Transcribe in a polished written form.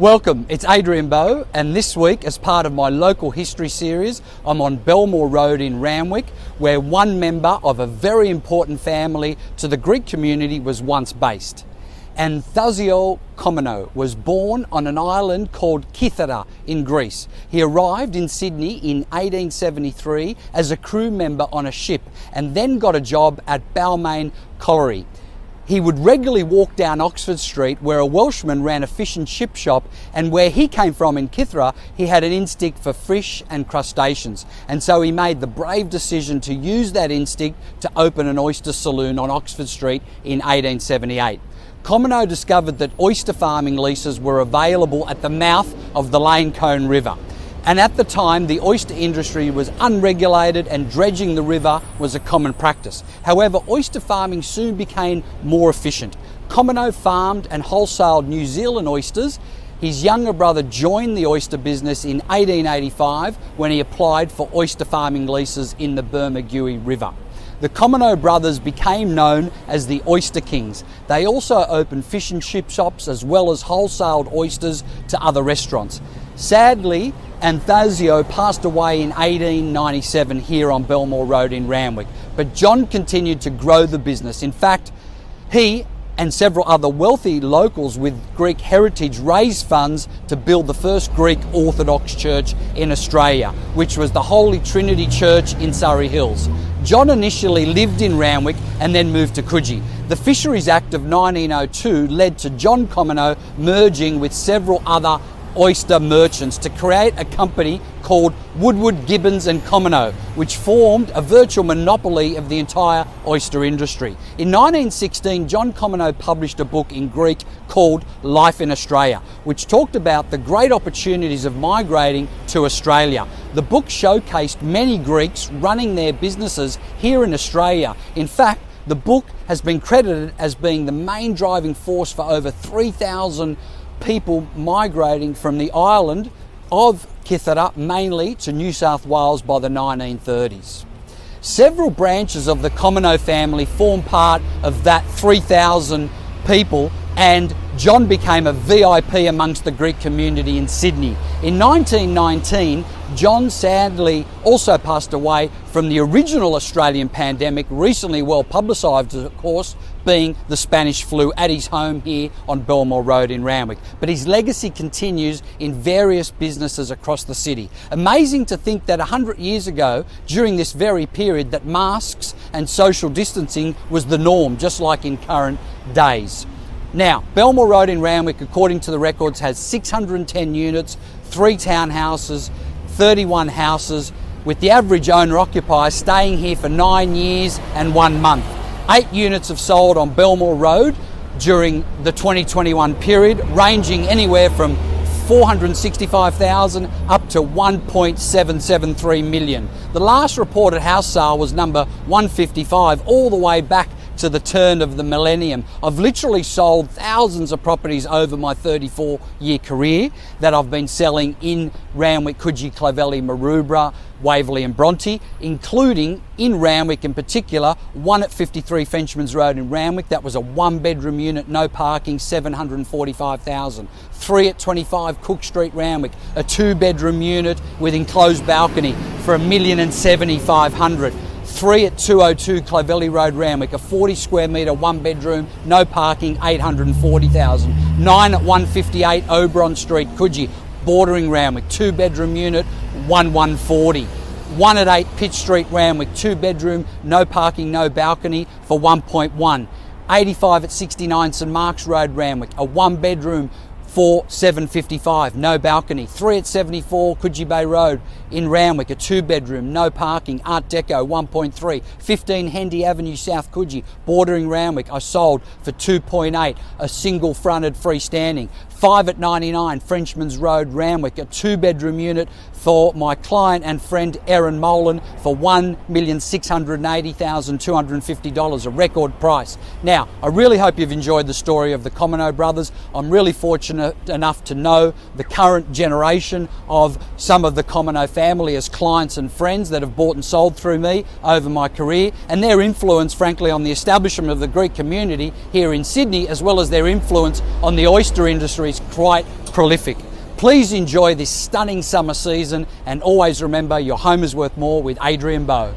Welcome, it's Adrian Bo, and this week, as part of my local history series, I'm on Belmore Road in Randwick, where one member of a very important family to the Greek community was once based. Anthasios Comino was born on an island called Kythera in Greece. He arrived in Sydney in 1873 as a crew member on a ship and then got a job at Balmain Colliery. He would regularly walk down Oxford Street where a Welshman ran a fish and chip shop, and where he came from in Kythera, he had an instinct for fish and crustaceans. And so he made the brave decision to use that instinct to open an oyster saloon on Oxford Street in 1878. Comino discovered that oyster farming leases were available at the mouth of the Lane River. And at the time, the oyster industry was unregulated and dredging the river was a common practice. However, oyster farming soon became more efficient. Comino farmed and wholesaled New Zealand oysters. His younger brother joined the oyster business in 1885 when he applied for oyster farming leases in the Bermagui River. The Comino brothers became known as the Oyster Kings. They also opened fish and chip shops as well as wholesaled oysters to other restaurants. Sadly, Anthasios passed away in 1897 here on Belmore Road in Randwick, but John continued to grow the business. In fact, he and several other wealthy locals with Greek heritage raised funds to build the first Greek Orthodox church in Australia, which was the Holy Trinity Church in Surrey Hills. John initially lived in Randwick and then moved to Coogee. The Fisheries Act of 1902 led to John Comino merging with several other oyster merchants to create a company called Woodward, Gibbons and Comino, which formed a virtual monopoly of the entire oyster industry. In 1916, John Comino published a book in Greek called Life in Australia, which talked about the great opportunities of migrating to Australia. The book showcased many Greeks running their businesses here in Australia. In fact, the book has been credited as being the main driving force for over 3,000 people migrating from the island of Kythera mainly to New South Wales by the 1930s. Several branches of the Comino family form part of that 3,000 people, and John became a VIP amongst the Greek community in Sydney. In 1919, John sadly also passed away from the original Australian pandemic, recently well publicised of course, being the Spanish flu, at his home here on Belmore Road in Randwick. But his legacy continues in various businesses across the city. Amazing to think that 100 years ago, during this very period, that masks and social distancing was the norm, just like in current days. Now, Belmore Road in Randwick, according to the records, has 610 units, 3 townhouses, 31 houses, with the average owner-occupier staying here for 9 years and 1 month. 8 units have sold on Belmore Road during the 2021 period, ranging anywhere from 465,000 up to 1.773 million. The last reported house sale was number 155, all the way back to the turn of the millennium. I've literally sold thousands of properties over my 34-year career that I've been selling in Randwick, Coogee, Clovelly Maroubra, Waverley and Bronte, including in Randwick in particular, one at 53 Frenchman's Road in Randwick. That was a 1-bedroom unit, no parking, 745,000. 3 at 25 Cook Street, Randwick, a 2-bedroom unit with enclosed balcony for $1,070,500. 3 at 202 Clovelly Road, Randwick, a 40 square metre, 1-bedroom, no parking, 840,000. 9 at 158 Oberon Street, Coogee, bordering Randwick, 2-bedroom unit, 140. 1 at 8 Pitt Street, Randwick, 2-bedroom, no parking, no balcony for 1.1. 85 at 69 St Mark's Road, Randwick, a 1-bedroom for $755, no balcony. 3 at 74 Coogee Bay Road in Randwick, a 2-bedroom, no parking, Art Deco, 1.3. 15 Hendy Avenue, South Coogee, bordering Randwick, I sold for 2.8, a single fronted freestanding. 5 at 99 Frenchman's Road, Randwick, a 2-bedroom unit for my client and friend Erin Molan for $1,680,250, a record price. Now, I really hope you've enjoyed the story of the Comino brothers. I'm really fortunate enough to know the current generation of some of the Comino family as clients and friends that have bought and sold through me over my career, and their influence, frankly, on the establishment of the Greek community here in Sydney, as well as their influence on the oyster industry is quite prolific. Please enjoy this stunning summer season and always remember your home is worth more with Adrian Bo.